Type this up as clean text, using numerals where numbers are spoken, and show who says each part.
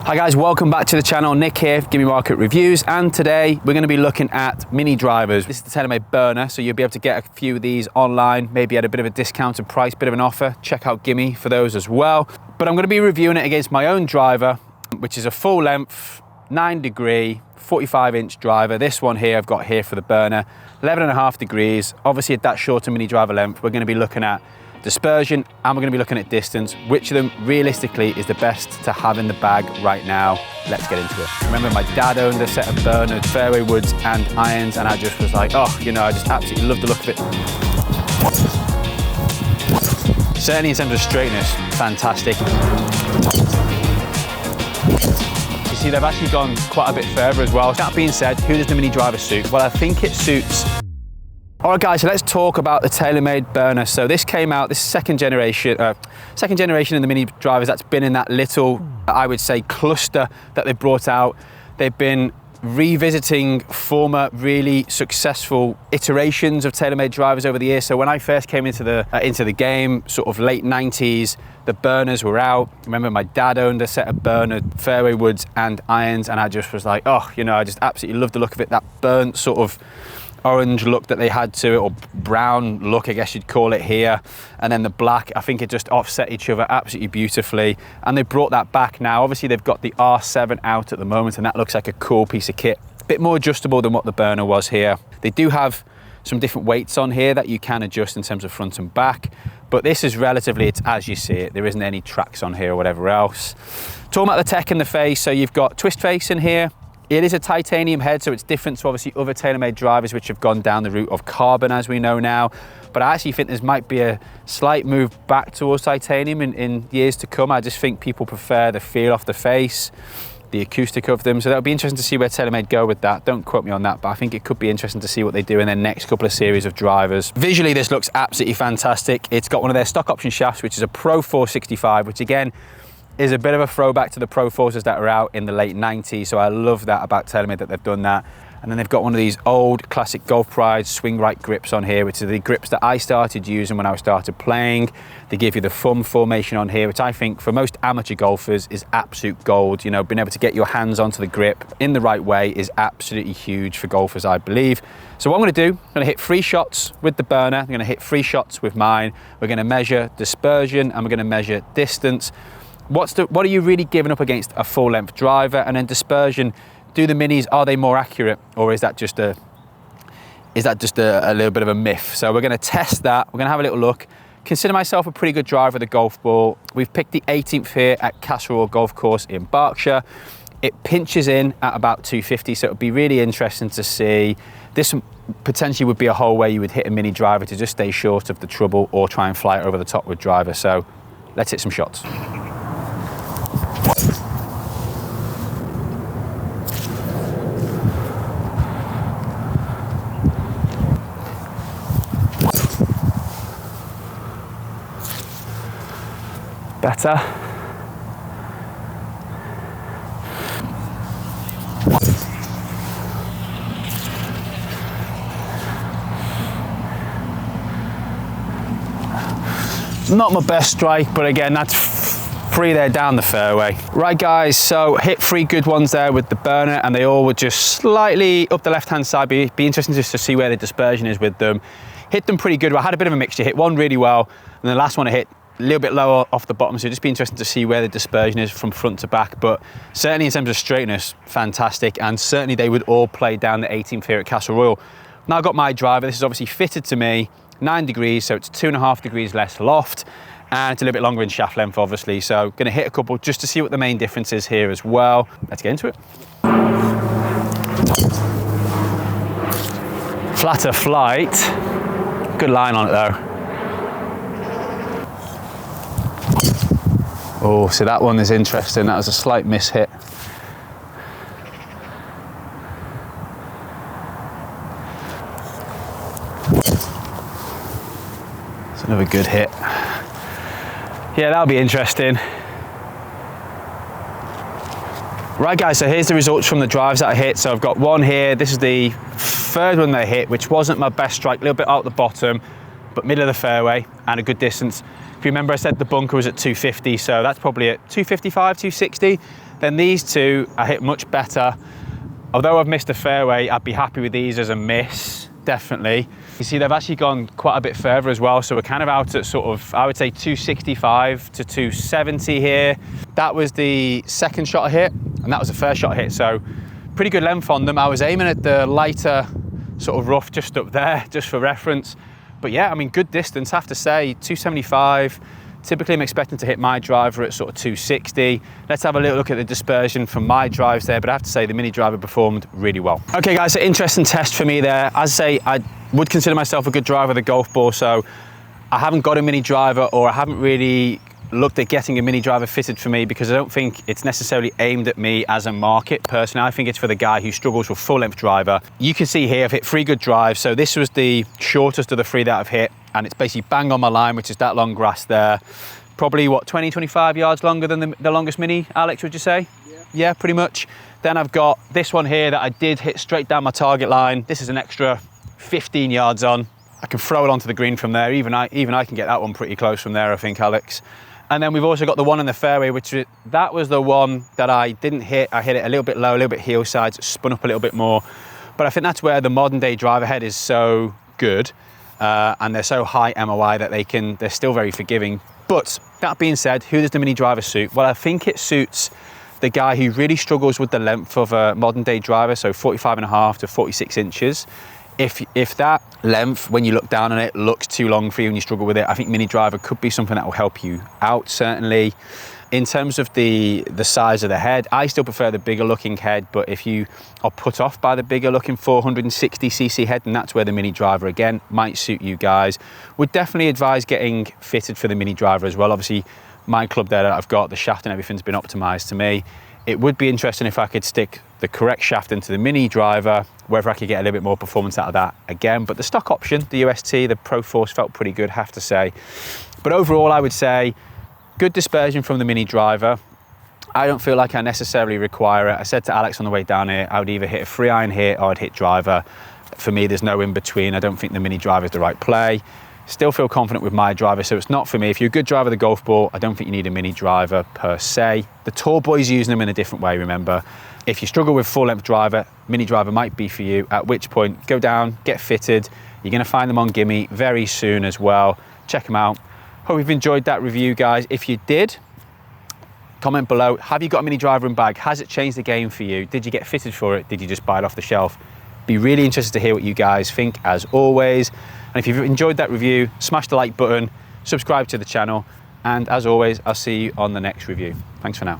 Speaker 1: Hi guys, welcome back to the channel. Nick here, Gimme Market Reviews, and today we're going to be looking at mini drivers. This is the Taylormade Burner, so you'll be able to get a few of these online, maybe at a bit of a discounted price, bit of an offer. Check out Gimme for those as well. But I'm going to be reviewing it against my own driver, which is a full length, 9-degree, 45-inch driver. This one here I've got here for the burner, 11.5 degrees. Obviously at that shorter mini driver length, we're going to be looking at dispersion and we're going to be looking at distance. Which of them realistically is the best to have in the bag right now? Let's get into it. Remember, my dad owned a set of burners, fairway woods and irons, and I just was like, oh, you know, I just absolutely love the look of it. Certainly in terms of straightness, fantastic. You see, they've actually gone quite a bit further as well. That being said, who does the mini driver suit? Well, I think it suits. All right guys, so let's talk about the Taylormade Burner. So this came out, this second generation in the mini drivers that's been in that little, I would say, cluster that they brought out. They've been revisiting former really successful iterations of Taylormade drivers over the years. So when I first came into the game, sort of late 90s, the burners were out. Remember, my dad owned a set of burner fairway woods and irons, and I just was like, oh, you know, I just absolutely love the look of it. That burnt sort of orange look that they had to it, or brown look, I guess you'd call it here, and then the black, I think it just offset each other absolutely beautifully, and they brought that back now. Obviously they've got the R7 out at the moment, and that looks like a cool piece of kit, a bit more adjustable than what the burner was here. They do have some different weights on here that you can adjust in terms of front and back, but this is relatively, it's as you see it. There isn't any tracks on here or whatever else. Talking about the tech in the face, so you've got twist face in here. It is a titanium head, so it's different to obviously other Taylormade drivers which have gone down the route of carbon, as we know now. But I actually think there might be a slight move back towards titanium in years to come. I just think people prefer the feel off the face, the acoustic of them. So that'll be interesting to see where Taylormade go with that. Don't quote me on that, but I think it could be interesting to see what they do in their next couple of series of drivers. Visually, this looks absolutely fantastic. It's got one of their stock option shafts, which is a Pro 465, which again, is a bit of a throwback to the Pro Forces that were out in the late 90s. So I love that about Taylormade, that they've done that. And then they've got one of these old classic Golf Pride swing right grips on here, which are the grips that I started using when I started playing. They give you the thumb formation on here, which I think for most amateur golfers is absolute gold. You know, being able to get your hands onto the grip in the right way is absolutely huge for golfers, I believe. So what I'm gonna do, I'm gonna hit 3 shots with the burner. I'm gonna hit 3 shots with mine. We're gonna measure dispersion and we're gonna measure distance. What are you really giving up against a full length driver? And then dispersion, do the minis, are they more accurate, or is that just a little bit of a myth? So we're gonna test that. We're gonna have a little look. Consider myself a pretty good driver of the golf ball. We've picked the 18th here at Castle Royal Golf Course in Berkshire. It pinches in at about 250, so it'd be really interesting to see. This potentially would be a hole where you would hit a mini driver to just stay short of the trouble or try and fly it over the top with driver. So let's hit some shots. Better. Not my best strike, but again, that's 3 there down the fairway. Right guys, so hit 3 good ones there with the burner, and they all were just slightly up the left-hand side. Be interesting just to see where the dispersion is with them. Hit them pretty good. I had a bit of a mixture. Hit one really well, and the last one I hit a little bit lower off the bottom, so it'd just be interesting to see where the dispersion is from front to back. But certainly in terms of straightness, fantastic, and certainly they would all play down the 18th here at Castle Royal. Now I've got my driver. This is obviously fitted to me, 9 degrees, so it's 2.5 degrees less loft, and it's a little bit longer in shaft length, obviously. So gonna hit a couple just to see what the main difference is here as well. Let's get into it. Flatter flight, good line on it though. Oh, so that one is interesting. That was a slight miss hit. It's another good hit. Yeah, that'll be interesting. Right guys, so here's the results from the drives that I hit. So I've got one here. This is the third one they hit, which wasn't my best strike, a little bit out the bottom, but middle of the fairway and a good distance. If you remember, I said the bunker was at 250, so that's probably at 255, 260. Then these two I hit much better. Although I've missed a fairway, I'd be happy with these as a miss, definitely. You see, they've actually gone quite a bit further as well, so we're kind of out at sort of, I would say 265 to 270 here. That was the second shot I hit, and that was the first shot I hit, so pretty good length on them. I was aiming at the lighter sort of rough just up there, just for reference. But yeah, I mean, good distance, I have to say, 275. Typically, I'm expecting to hit my driver at sort of 260. Let's have a little look at the dispersion from my drives there, but I have to say the mini driver performed really well. Okay guys, so interesting test for me there. As I say, I would consider myself a good driver of the golf ball, so I haven't got a mini driver, or I haven't really looked at getting a mini driver fitted for me, because I don't think it's necessarily aimed at me as a market. Personally, I think it's for the guy who struggles with full length driver. You can see here I've hit 3 good drives, so this was the shortest of the 3 that I've hit, and it's basically bang on my line, which is that long grass there. Probably what, 20-25 yards longer than the longest mini, Alex, would you say? Yeah, pretty much. Then I've got this one here that I did hit straight down my target line. This is an extra 15 yards on. I can throw it onto the green from there. Even I can get that one pretty close from there, I think, Alex. And then we've also got the one in the fairway, that was the one that I didn't hit. I hit it a little bit low, a little bit heel sides, spun up a little bit more. But I think that's where the modern day driver head is so good, and they're so high MOI that they're still very forgiving. But that being said, who does the mini driver suit? Well, I think it suits the guy who really struggles with the length of a modern day driver, so 45.5 to 46 inches. If that length, when you look down on it, looks too long for you and you struggle with it, I think mini driver could be something that will help you out, certainly. In terms of the size of the head, I still prefer the bigger looking head, but if you are put off by the bigger looking 460cc head, then that's where the mini driver, again, might suit you guys. Would definitely advise getting fitted for the mini driver as well. Obviously, my club there that I've got, the shaft and everything's been optimized to me. It would be interesting if I could stick the correct shaft into the mini driver, whether I could get a little bit more performance out of that again. But the stock option, the UST, the Pro Force, felt pretty good, have to say. But overall, I would say good dispersion from the mini driver. I don't feel like I necessarily require it. I said to Alex on the way down here, I would either hit a 3-iron here or I'd hit driver. For me, there's no in between. I don't think the mini driver is the right play. Still feel confident with my driver, so it's not for me. If you're a good driver of the golf ball, I don't think you need a mini driver per se. The tour boys using them in a different way, remember. If you struggle with full length driver, mini driver might be for you, at which point go down, get fitted. You're gonna find them on Gimmick very soon as well. Check them out. Hope you've enjoyed that review, guys. If you did, comment below. Have you got a mini driver in bag? Has it changed the game for you? Did you get fitted for it? Did you just buy it off the shelf? Be really interested to hear what you guys think, as always. And if you've enjoyed that review, smash the like button, subscribe to the channel, and as always, I'll see you on the next review. Thanks for now.